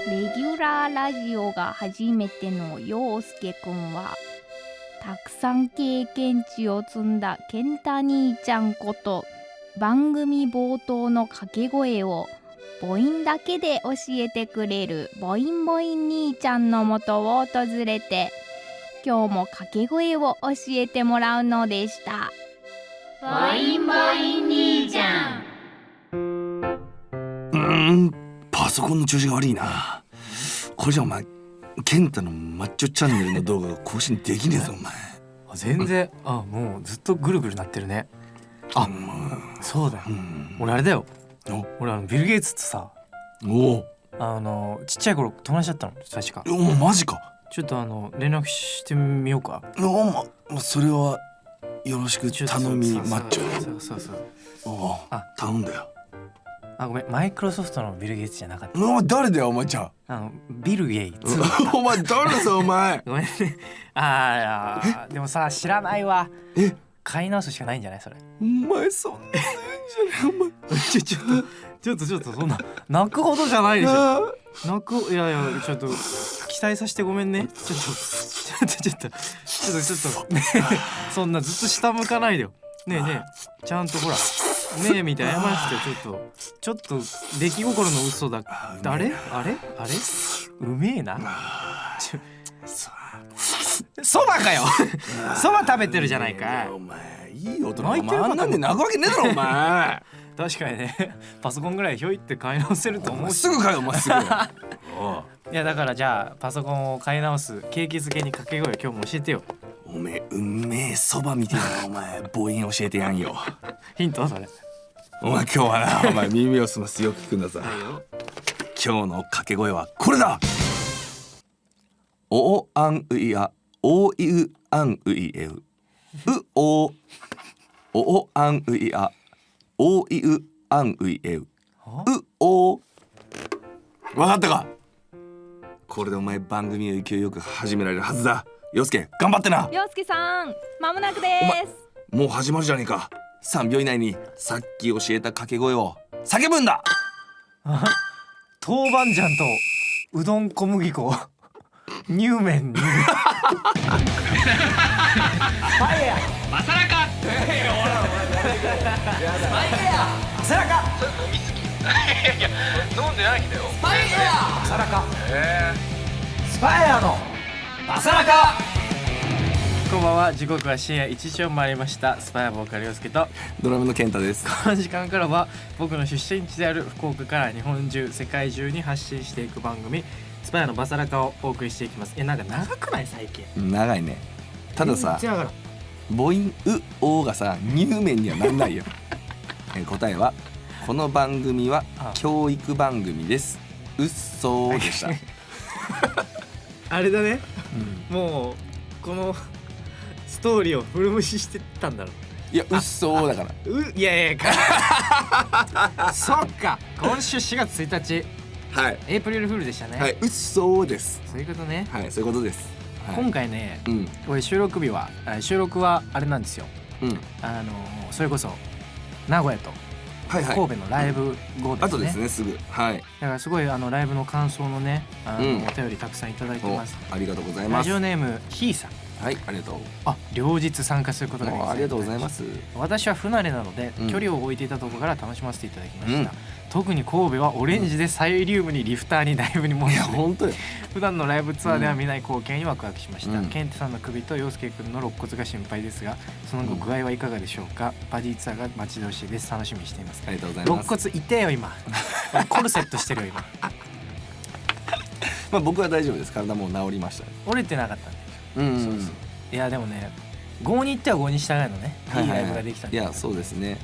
レギュラーラジオが初めての陽介くんは、たくさん経験値を積んだ健太兄ちゃんこと、番組冒頭の掛け声を母音だけで教えてくれる母音母音兄ちゃんのもとを訪れて、今日も掛け声を教えてもらうのでした。母音母音兄ちゃん。パソコンの調子が悪いな。これじゃお前ケンタのマッチョチャンネルの動画が更新できねえぞお前。全然、もうずっとぐるぐるなってるね。そうだよ、俺あれだよ。俺ビル・ゲイツとさ、ちっちゃい頃友達だったの確か。マジか。ちょっと連絡してみようか。それはよろしく頼みマッチョ。そう頼んだよ。ごめん、マイクロソフトのビル・ゲイツじゃなかった。誰だよお前。じゃビル・ゲイツお前誰さお前。ごめんね。でもさ、知らないわ。買い直すしかないんじゃないそれ。お前そんなじゃねえお前。ちょっとそんな泣くほどじゃないでしょ。いやちょっと期待させてごめんね。ちょっとねそんなずっと下向かないでよ。ねえちゃんとほらねえみたいな謝らせて。ちょっと出来心の嘘だ。あれうめえな。そばかよ。そば食べてるじゃないか。お前いい大人があんなんで泣くわけねえだろお前。確かにね、パソコンぐらいひょいって買い直せると思うし。すぐ買えよお前すぐ。いやだからじゃあパソコンを買い直す景気づけに掛け声を今日も教えてよ。おめえうんめえそばみてえなお前母音教えてやんよ。ヒントはそれ。お前今日はなお前耳を澄ますよく聞くんださ。今日の掛け声はこれだ。おあんういあおいうあんういえうおあんういあおいうあんういえうお。わかったか。これでお前番組を勢いよく始められるはずだ。陽介頑張ってな。陽介さん、間もなくです。もう始まるじゃねえか。3秒以内にさっき教えた掛け声を叫ぶんだ。豆板醤とうどん小麦粉乳麺にパエヤマサラカスパエヤマサラカ飲みすぎ。いや飲んでないんだよ。スパイエヤマサラカスパエヤのマサラカ。こんばんは。時刻は深夜1時を回りました。スパイアボーカル陽介とドラムの健太です。この時間からは僕の出身地である福岡から日本中世界中に発信していく番組スパイアのバサラカをお送りしていきます。なんか長くない最近。長いね。たださ母音うおがさ乳麺にはなんないよ。答えはこの番組は教育番組です。うっそーでした。あれだね、もうこのストーリーを古無視してたんだろう。いやうっそーだから。いやそっか。今週4月1日はいエイプリルフールでしたね。はい、うっそーです。そういうことね。はい、そういうことです。今回ね、これ収録はあれなんですよ。それこそ名古屋と神戸のライブ後ですね。あとですね、すぐ。はい。だからすごいライブの感想のね、お便りたくさんいただいてます。ありがとうございます。ラジオネームひーさん。はい、ありがとう。両日参加することができました。ありがとうございます。私は不慣れなので、距離を置いていたところから楽しませていただきました。特に神戸はオレンジでサイリウムにリフターにライブに申し込み、普段のライブツアーでは見ない光景にワクワクしました。ケンテさんの首と陽介くんの肋骨が心配ですが、その後具合はいかがでしょうか。バディツアーが待ち遠しいです。楽しみにしています。ありがとうございます。肋骨痛えよ今。コルセットしてるよ今。まあ僕は大丈夫です。体もう治りました。折れてなかったんで。そう。いやでもね、5に行っては5に従いのね、いいライブができたんで。いやそうですね。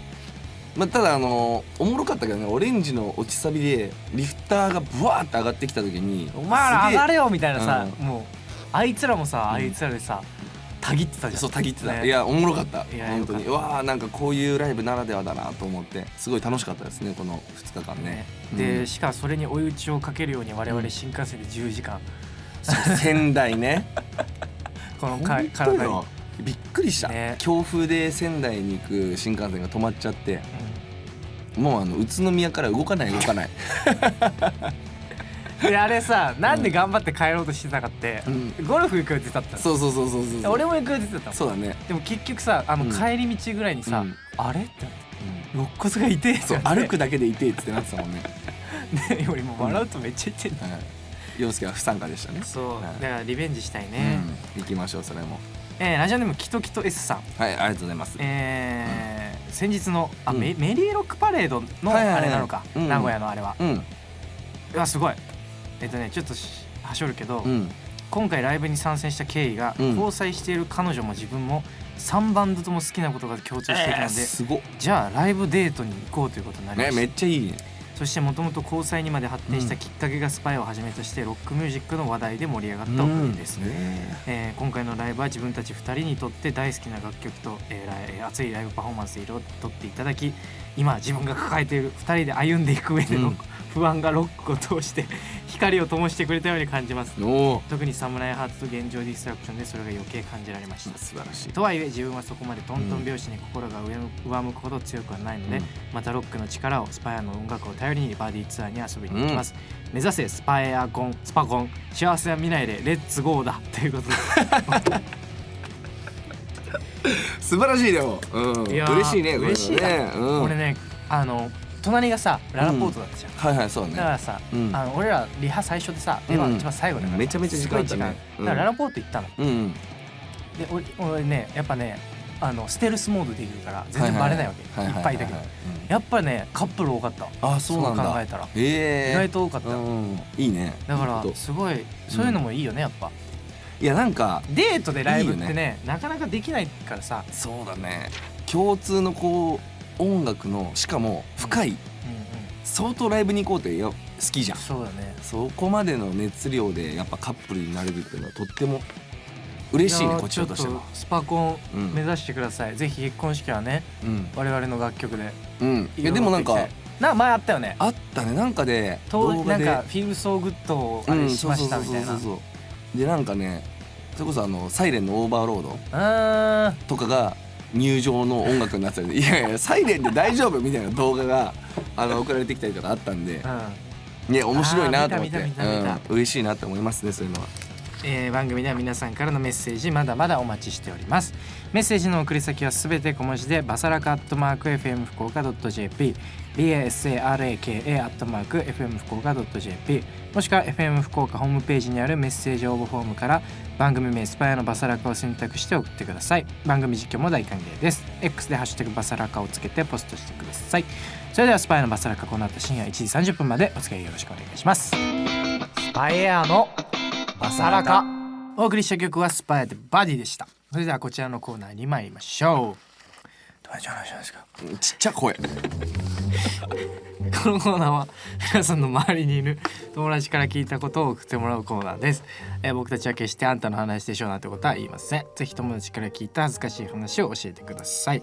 まあ、ただおもろかったけどね、オレンジの落ちサビでリフターがブワーって上がってきた時に、お前ら上がれよみたいなさ、もうあいつらもさ、あいつらでさたぎってたじゃん。そうたぎってた。いやおもろかった。本当になんかこういうライブならではだなと思って、すごい楽しかったですねこの2日間ね。でしかもそれに追い打ちをかけるように我々新幹線で10時間、仙台ね。この体にびっくりした、強風で仙台に行く新幹線が止まっちゃって、もう宇都宮から動かないであれさ、なんで頑張って帰ろうとしてたかって、ゴルフ行くって言ってたったの。そうそうそうそうそう。俺も行くって言ってたの。そうだね。でも結局さ、帰り道ぐらいにさ、あれってなって、肋骨が痛えってそう、歩くだけで痛いってなってたもんね。ね、俺も笑うとめっちゃ痛いんだ。陽介は不参加でしたね。そう、だからリベンジしたいね。行きましょう、それも。ラジオネームキトキト S さん。はい、ありがとうございます。先日のメリーロックパレードのあれなのか、名古屋のあれは。うわ、すごい。ちょっとはしょるけど、今回ライブに参戦した経緯が、交際している彼女も自分も3バンドとも好きなことが共通していたので、じゃあライブデートに行こうということになりました。めっちゃいいね。そしてもともと交際にまで発展したきっかけがスパイをはじめとしてロックミュージックの話題で盛り上がったおかげです。今回のライブは自分たち2人にとって大好きな楽曲と、熱いライブパフォーマンスで彩っていただき、今自分が抱えている2人で歩んでいく上での不安がロックを通して光を灯してくれたように感じます。特にサムライハーツと現状ディストラクションでそれが余計感じられました。素晴らしい。とはいえ自分はそこまでトントン拍子に心が上向くほど強くはないので、またロックの力をスパイアの音楽を頼りにバディツアーに遊びに行きます。目指せスパコン幸せは未来でレッツゴーだということで素晴らしい。でも、嬉しいね。嬉しいね。俺ね、隣がさララポートだったじゃん。はいはい、そうね。だからさ、俺らリハ最初でさ、出番一番最後だからめちゃめちゃ時間あったね。だからララポート行ったの。で俺ね、やっぱね、ステルスモードできるから全然バレないわけ。いっぱいいたけど、やっぱねカップル多かった。あ、そうなんだ。考えたら意外と多かった。いいね。だからすごいそういうのもいいよね、やっぱ。いや、なんかデートでライブってね、なかなかできないからさ。そうだね。共通のこう音楽の、しかも深い、相当ライブに行こうって好きじゃん。そうだね。そこまでの熱量でやっぱカップルになれるっていうのはとっても嬉しいね、こっちとしては。スパコン目指してください。ぜひ結婚式はね、我々の楽曲で。いやでもなんか前あったよね。あったね。なんかでなんかフィルソーグッドをあれしましたみたいな。でなんかね、それこそサイレンのオーバーロードとかが入場の音楽になってたり、いやいやサイレンで大丈夫みたいな動画が送られてきたりとかあったんで、ね、面白いなと思って嬉しいなって思いますね、そういうのは。番組では皆さんからのメッセージまだまだお待ちしております。メッセージの送り先はすべて小文字でバサラカ@fm福岡 .jp basaraka@fm福岡 .jp もしくは FM 福岡ホームページにあるメッセージ応募フォームから番組名スパイアのバサラカを選択して送ってください。番組実況も大歓迎です。 X でハッシュタグバサラカをつけてポストしてください。それではスパイアのバサラカ、この後深夜1時30分までお付き合いよろしくお願いします。スパイアのバサラカ、お送りした曲はスパイアでバディでした。それではこちらのコーナーに参りましょう。どういう話なんですか。ちっちゃ声このコーナーは皆さんの周りにいる友達から聞いたことを送ってもらうコーナーです。僕たちは決してあんたの話でしょうなんてことは言いません。ぜひ友達から聞いた恥ずかしい話を教えてください。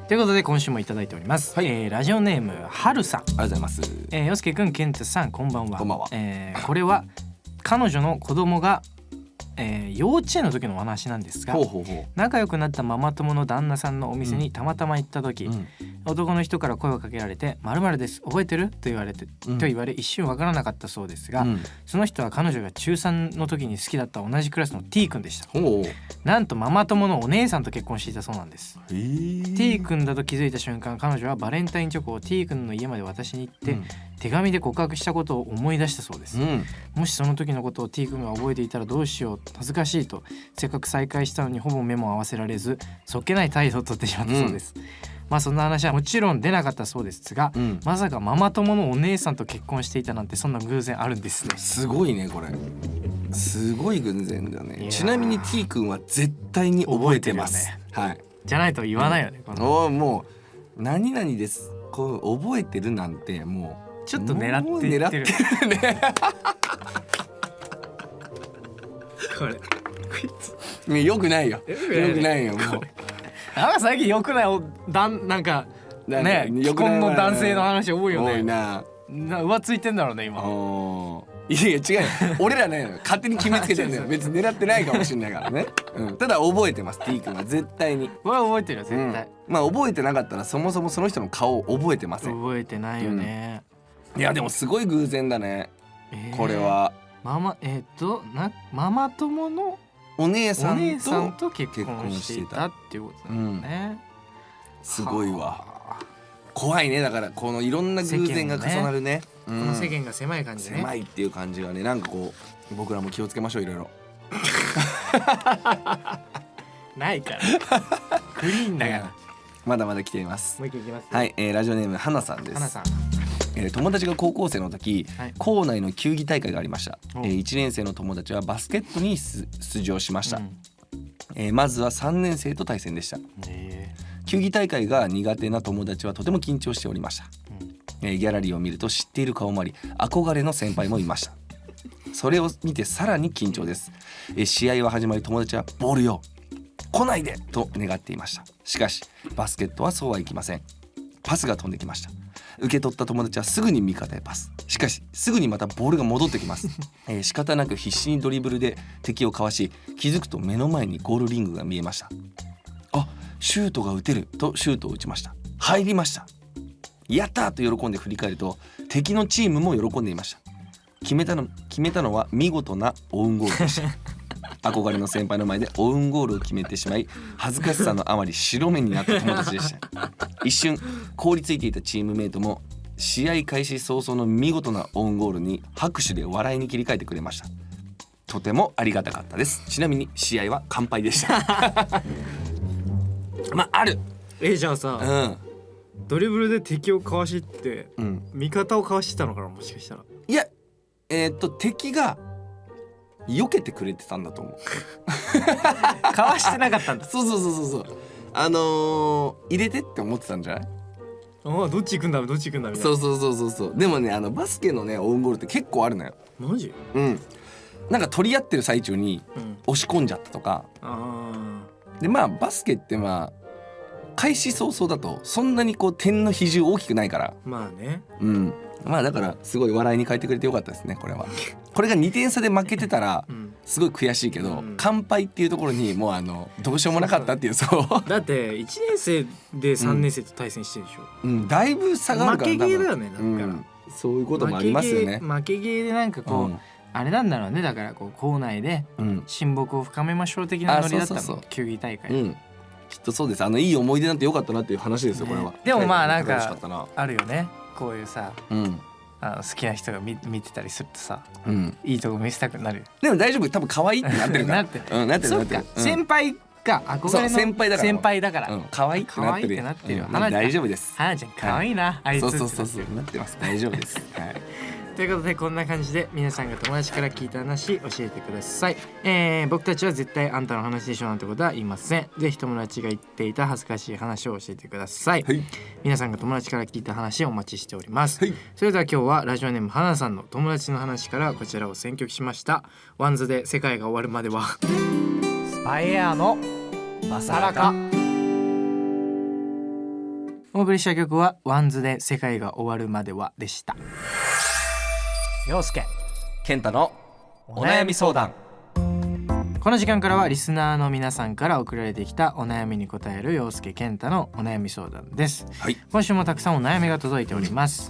ということで今週もいただいております。ラジオネームはるさん、ありがとうございます。よすけくん、けんたさん、こんばんは。こんばんは。これは彼女の子供が幼稚園の時のお話なんですが、仲良くなったママ友の旦那さんのお店にたまたま行った時、男の人から声をかけられて〇〇です覚えてると言われ一瞬わからなかったそうですが、その人は彼女が中3の時に好きだった同じクラスの T 君でした。なんとママ友のお姉さんと結婚していたそうなんです。T 君だと気づいた瞬間、彼女はバレンタインチョコを T 君の家まで渡しに行って、手紙で告白したことを思い出したそうです。もしその時のことを T 君が覚えていたらどうしよう、恥ずかしいと、せっかく再会したのにほぼ目も合わせられずそっけない態度をとってしまったそうです。そんな話はもちろん出なかったそうですが、まさかママ友のお姉さんと結婚していたなんて、そんな偶然あるんですね。すごいね、これすごい偶然だね。ちなみに T 君は絶対に覚えてます。はい。じゃないと言わないよね。もう何々ですこう覚えてるなんて、もうちょっと狙って言ってるねこれよくないよ。よくないよ。もうなんか最近よくないなんかね、既婚の男性の話多いよね。多いな。浮ついてんだろうね今。いや違うよ俺らね勝手に決めつけてるんだよ別に狙ってないかもしれないからね、ただ覚えてます T 君は絶対に。これは覚えてるよ絶対、覚えてなかったらそもそもその人の顔を覚えてません。覚えてないよね、いやでもすごい偶然だね。これはママママ友のお姉さお姉んさんとと結婚していたっていうことなんだね、すごいわ。はあ怖いね。だからこのいろんな偶然が重なるね。この世間が狭い感じね。狭いっていう感じがね、なんかこう僕らも気をつけましょう、いろいろ。ないからクリーンだからまだまだ来ています。もう一回いきます。はい、ラジオネーム花さんです。花さん。友達が高校生の時、はい校内の球技大会がありました。お1年生の友達はバスケットに出場しました。うんまずは3年生と対戦でした。球技大会が苦手な友達はとても緊張しておりました。ギャラリーを見ると知っている顔もあり、憧れの先輩もいました。それを見てさらに緊張です。試合は始まり、友達はボールよ来ないでと願っていました。しかしバスケットはそうはいきません。パスが飛んできました。受け取った友達はすぐに味方へパス。しかしすぐにまたボールが戻ってきます。仕方なく必死にドリブルで敵をかわし、気づくと目の前にゴールリングが見えました。あ、シュートが打てるとシュートを打ちました。入りました。やったーと喜んで振り返ると、敵のチームも喜んでいました。決めたのは見事なオウンゴールでした。憧れの先輩の前でオウンゴールを決めてしまい、恥ずかしさのあまり白目になった友達でした。一瞬凍りついていたチームメイトも試合開始早々の見事なオウンゴールに拍手で笑いに切り替えてくれました。とてもありがたかったです。ちなみに試合は完敗でした。まあある。じゃあさ、ドリブルで敵をかわしって味方をかわしてたのかな、もしかしたら。いや敵が避けてくれてたんだと思う。かわしてなかったんだ。そう入れてって思ってたんじゃない？どっち行くんだみたいな。そうでもね、バスケのねオウンゴールって結構あるのよ。マジ？なんか取り合ってる最中に押し込んじゃったとか、でまあバスケって開始早々だとそんなにこう点の比重大きくないから、まあね、まあだからすごい笑いに変えてくれてよかったですね。これはこれが2点差で負けてたらすごい悔しいけど、完敗っていうところにもうどうしようもなかったっていう。そうだって1年生で3年生と対戦してるでしょ。だいぶ差があるから負けゲーだよね。だからそういうこともありますよね。負けゲーでなんかこう、あれなんだろうね。だからこう校内で親睦を深めましょう的なノリだったの、球技大会。きっとそうです。いい思い出なんてよかったなっていう話ですよ、これは。でもまあなんかあるよね、こういうさ、好きな人が見てたりするとさ、いいとこ見せたくなる。でも大丈夫、多分可愛いってなってるから。なってる。そっか、先輩が憧れの先輩だから、可愛いってなってるよ。大丈夫です。花ちゃん可愛いな、あいつ。そうなってます。大丈夫です。ということで、こんな感じで皆さんが友達から聞いた話教えてください。僕たちは絶対あんたの話でしょなんてことは言いません。ぜひ友達が言っていた恥ずかしい話を教えてください。皆さんが友達から聞いた話をお待ちしております。それでは今日はラジオネーム花さんの友達の話からこちらを選曲しました。ワンズで世界が終わるまでは。スパイエアのマサラカ。お送りした曲はワンズで世界が終わるまではでした。陽介健太のお悩み相談。この時間からはリスナーの皆さんから送られてきたお悩みに答える陽介健太のお悩み相談です。今週もたくさんお悩みが届いております。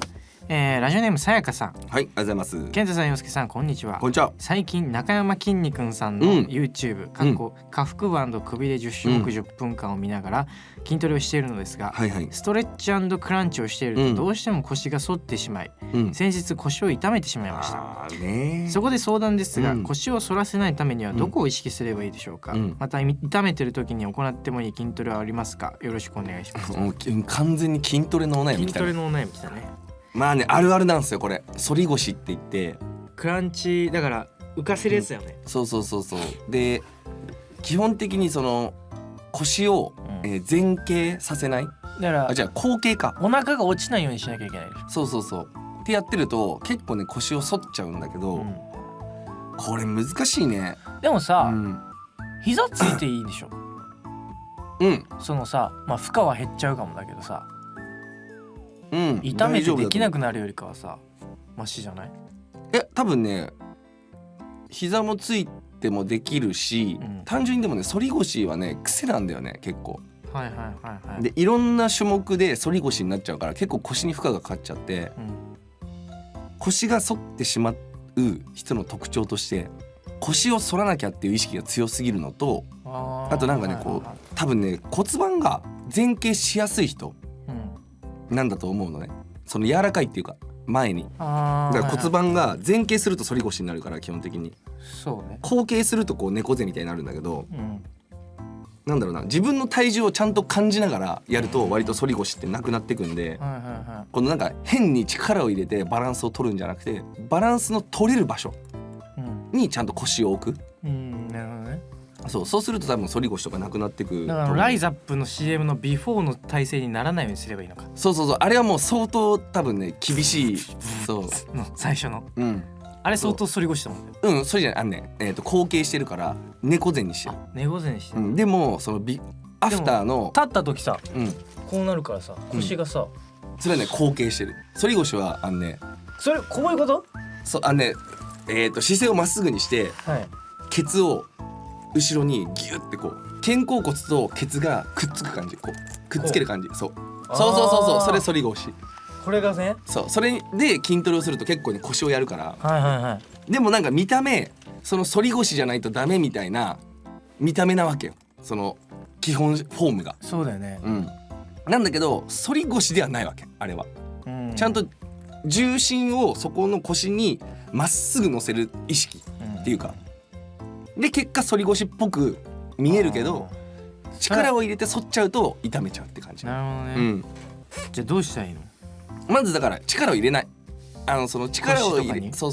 ラジオネームさやかさん。ありがとうございます。健太さん、陽介さん、こんにちは。こんにちは。最近中山きんに君さんの YouTube、下腹部&首で10種目10分間を見ながら筋トレをしているのですが、ストレッチ&クランチをしているとどうしても腰が反ってしまい、先日腰を痛めてしまいました。そこで相談ですが、腰を反らせないためにはどこを意識すればいいでしょうか。また痛めてる時に行ってもいい筋トレはありますか。よろしくお願いします。完全に筋トレのお悩み来たね。筋トレのお悩み来たね。まあね、あるあるなんですよこれ。反り腰って言ってクランチだから浮かせるやつだよね。そうで基本的にその腰を前傾させない、だからじゃあ後傾か、お腹が落ちないようにしなきゃいけないでしょ。そうってやってると結構ね腰を反っちゃうんだけど、これ難しいね。でもさ、膝ついていいでしょ。そのさ、負荷は減っちゃうかもだけどさ、痛めてできなくなるよりかはさマシじゃない？多分ね膝もついてもできるし、単純にでもね反り腰はね癖なんだよね結構。でいろんな種目で反り腰になっちゃうから結構腰に負荷がかかっちゃって、腰が反ってしま人の特徴として腰を反らなきゃっていう意識が強すぎるのと、あとなんかねこう多分ね骨盤が前傾しやすい人なんだと思うのね。その柔らかいっていうか前にだから骨盤が前傾すると反り腰になるから基本的にそうね、後傾するとこう猫背みたいになるんだけど、なんだろうな自分の体重をちゃんと感じながらやると割と反り腰ってなくなってくんで、このなんか変に力を入れてバランスを取るんじゃなくてバランスの取れる場所にちゃんと腰を置く、なるほどね。そうすると多分反り腰とかなくなってくだからライザップの CM のビフォーの体勢にならないようにすればいいのか。そうあれはもう相当多分ね厳しいそうの最初のうんあれ相当反り腰だもんね。それじゃない後傾してるから猫背にしてる。猫背にしてる、でもそのアフターの立った時さ、うんこうなるからさ腰がさ、それはね後傾してる。反り腰はそれこういうこと？そう姿勢をまっすぐにしてはい。ケツを後ろにギュッてこう肩甲骨とケツがくっつく感じ、こうくっつける感じ。そうそれ反り腰。これがね。それで筋トレをすると結構ね腰をやるから。はい。でもなんか見た目その反り腰じゃないとダメみたいな見た目なわけよ、その基本フォームが。そうだよね。なんだけど反り腰ではないわけあれは。ちゃんと重心をそこの腰にまっすぐ乗せる意識っていうか、で結果反り腰っぽく見えるけど力を入れて反っちゃうと痛めちゃうって感じ。なるほどね。じゃあどうしたらいいの？まずだから力を入れない。その力を入れそう、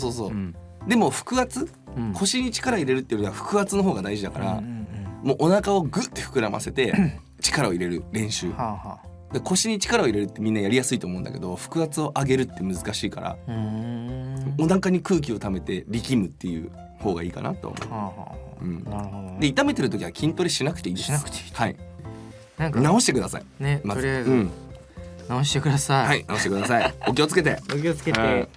でも腹圧、腰に力入れるっていうよりは腹圧の方が大事だから、もうお腹をグッて膨らませて力を入れる練習。で腰に力を入れるってみんなやりやすいと思うんだけど腹圧を上げるって難しいから、お腹に空気を溜めて力むっていう方がいいかなと思う。なるほどね。で痛めてる時は筋トレしなくていいです。しなくていい。はい。なんか直してくださいね。まずとりあえず直してください。はい、直してください。お気をつけて。お気をつけて。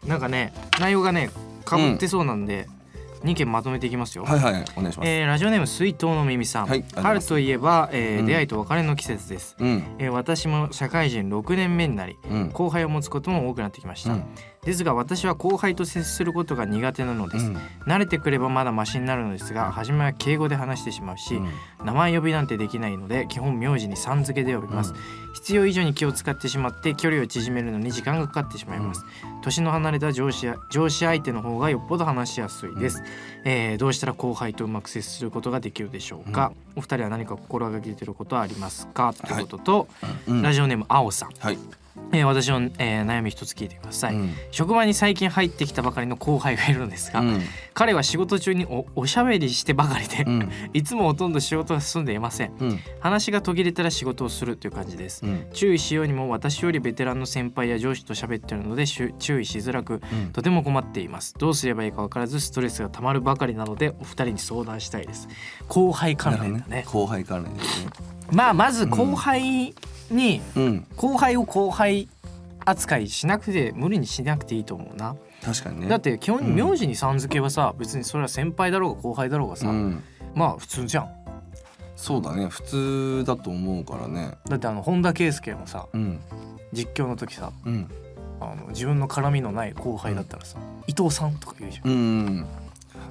なんかね内容がねかぶってそうなんで、2件まとめていきますよ。はいお願いします。ラジオネーム水筒の耳さん、春といえば、出会いと別れの季節です。私も社会人6年目になり、後輩を持つことも多くなってきました。ですが私は後輩と接することが苦手なのです。慣れてくればまだマシになるのですが、初めは敬語で話してしまうし、名前呼びなんてできないので基本名字にさん付けで呼びます。必要以上に気を使ってしまって距離を縮めるのに時間がかかってしまいます。年の離れた上司相手の方がよっぽど話しやすいです。どうしたら後輩とうまく接することができるでしょうか。お二人は何か心がけていることはありますか、ということと、ラジオネームあおさん、私の、悩み一つ聞いてください。職場に最近入ってきたばかりの後輩がいるのですが、彼は仕事中に おしゃべりしてばかりで、いつもほとんど仕事が進んでいません。話が途切れたら仕事をするという感じです。注意しようにも私よりベテランの先輩や上司と喋っているので注意しづらく、とても困っています。どうすればいいか分からずストレスがたまるばかりなのでお二人に相談したいです。後輩関連だね。後輩関連ですね。まず後輩に、後輩を後輩扱いしなくて無理にしなくていいと思うな。確かにね。だって基本に名字にさん付けはさ、別にそれは先輩だろうが後輩だろうがさ、まあ普通じゃん。そうだね、普通だと思うからね。だって本田圭佑もさ、実況の時さ、自分の絡みのない後輩だったらさ、伊藤さんとか言うじゃん。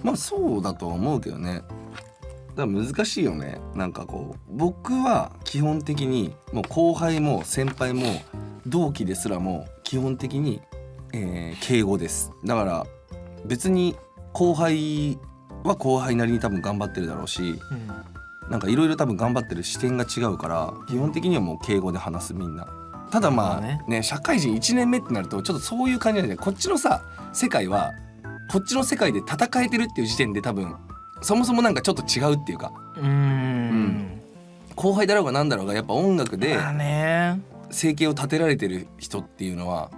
まあそうだとは思うけどね。だから難しいよね。なんかこう僕は基本的にもう後輩も先輩も同期ですらも基本的に、敬語です。だから別に後輩は後輩なりに多分頑張ってるだろうし、なんかいろいろ多分頑張ってる視点が違うから基本的にはもう敬語で話すみんな。ただまあね、社会人1年目ってなるとちょっとそういう感じなんで、こっちのさ世界はこっちの世界で戦えてるっていう時点で多分そもそもなんかちょっと違うっていうか、後輩だろうがなんだろうがやっぱ音楽で生計を立てられてる人っていうのは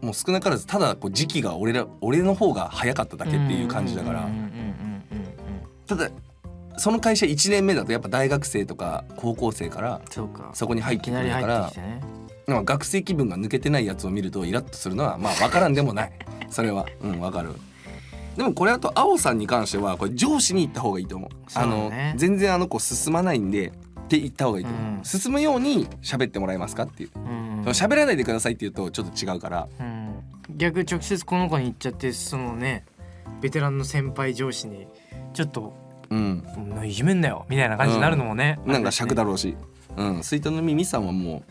もう少なからずただこう時期が俺の方が早かっただけっていう感じだから、ただその会社1年目だとやっぱ大学生とか高校生からそこに入ってくるから、学生気分が抜けてないやつを見るとイラッとするのはまあ分からんでもない。それは分かる。でもこれあと青さんに関してはこれ上司に言った方がいいと思う。全然子進まないんでって言った方がいいと思う。進むように喋ってもらえますかっていう。喋らないでくださいって言うとちょっと違うから、逆直接この子に言っちゃってそのねベテランの先輩上司にちょっと、いじめんなよみたいな感じになるのもね、なんか尺だろうし、スイートのミミさんはも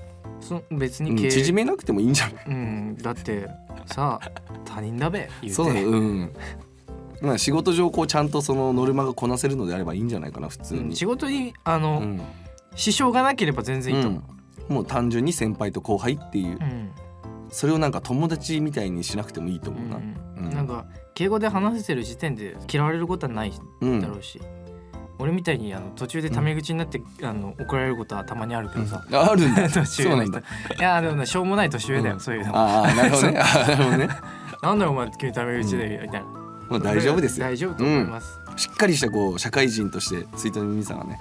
別にう、縮めなくてもいいんじゃない？だってさ他人だべ言うてそうだ、仕事上こうちゃんとそのノルマがこなせるのであればいいんじゃないかな普通に、仕事に支障がなければ全然いいと思う、もう単純に先輩と後輩っていう、それをなんか友達みたいにしなくてもいいと思うな、なんか敬語で話せてる時点で嫌われることはないだろうし、俺みたいに途中でタメ口になって、怒られることはたまにあるけどさ、あるんだ途中そうなんだ。いやでもねしょうもない年上だよ、そういうのああなるほどねなるほどねなんだよお前君タメ口でみたいな、もう大丈夫ですよ。大丈夫と思います、しっかりしたこう社会人としてスイートのミミさんはね、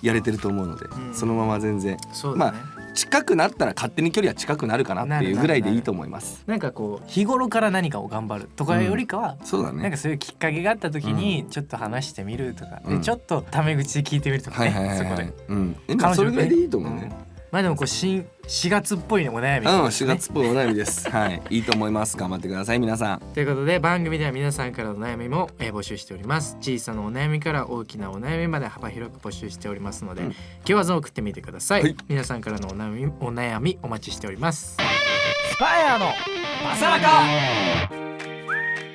やれてると思うので、そのまま全然そうだね、近くなったら勝手に距離は近くなるかなっていうぐらいでいいと思います。なんかこう日頃から何かを頑張るとかよりかは、そうだね、なんかそういうきっかけがあった時にちょっと話してみるとか、でちょっとタメ口で聞いてみるとかね、そこで、それぐらいでいいと思うね、まあでもこう4月っぽいお悩み、4月っぽいお悩みですはいいいと思います。頑張ってください皆さん。ということで番組では皆さんからのお悩みも募集しております。小さなお悩みから大きなお悩みまで幅広く募集しておりますので、気負わず送ってみてください、皆さんからのお悩みお待ちしております。スパイアのバサラカ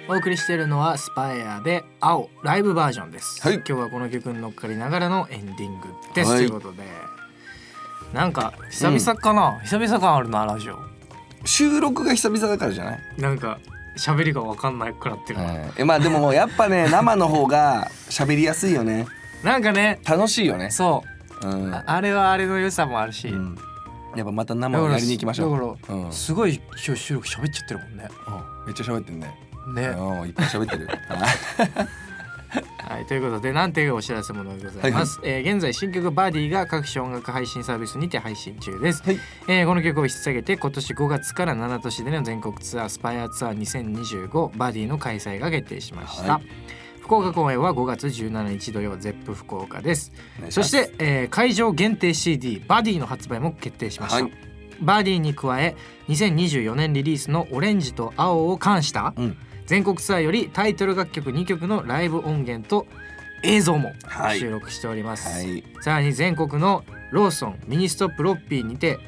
お送りしているのはスパイアで青ライブバージョンです、今日はこの曲に乗っかりながらのエンディングです、ということでなんか久々かな、久々感あるなラジオ。収録が久々だからじゃない？なんか喋りが分かんないくなってる、まあでもやっぱね生の方が喋りやすいよね。なんかね楽しいよね。そう、あれはあれの良さもあるし、やっぱまた生をやりに行きましょう。だから、すごい今日収録喋っちゃってるもんね、めっちゃ喋ってんね。ね、いっぱい喋ってるはい、ということでなんていうお知らせものでございます、現在新曲バディが各種音楽配信サービスにて配信中です、この曲を引っ提げて今年5月から7都市での全国ツアースパイアツアー2025バディの開催が決定しました、福岡公演は5月17日土曜ゼップ福岡です。そして、会場限定 CD バディの発売も決定しました、バディに加え2024年リリースのオレンジと青を冠した、全国ツアーよりタイトル楽曲2曲のライブ音源と映像も収録しております、さらに全国のローソンミニストップロッピーにて、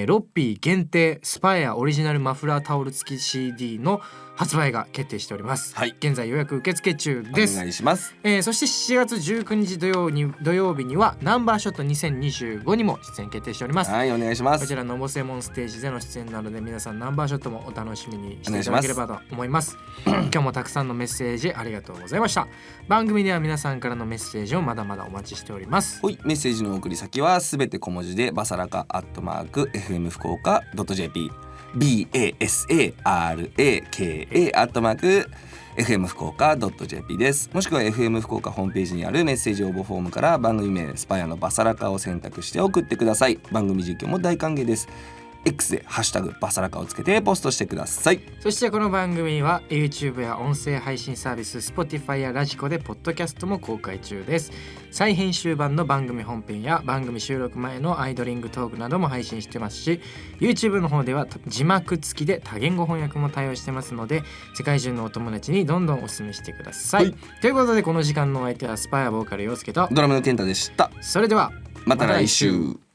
ロッピー限定スパイアオリジナルマフラータオル付き CD の発売が決定しております、現在予約受付中です。お願いします、そして7月19日土曜日にはナンバーショット2025にも出演決定しております。はい、お願いします。こちらのボセモンステージでの出演なので皆さんナンバーショットもお楽しみにしていただければと思います。今日もたくさんのメッセージありがとうございました。番組では皆さんからのメッセージをまだまだお待ちしております。メッセージの送り先はすべて小文字でバサラカ@fm福岡.jp basaraka@fm 福岡 .jp です。もしくは FM 福岡ホームページにあるメッセージ応募フォームから番組名スパイアのバサラカを選択して送ってください。番組実況も大歓迎です。X でハッシュタグバサラカをつけてポストしてください。そしてこの番組は YouTube や音声配信サービス Spotify やラジコでポッドキャストも公開中です。再編集版の番組本編や番組収録前のアイドリングトークなども配信してますし YouTube の方では字幕付きで多言語翻訳も対応してますので世界中のお友達にどんどんお勧めしてください、ということでこの時間のお相手はスパイアボーカル陽介とドラムの健太でした。それではまた来週。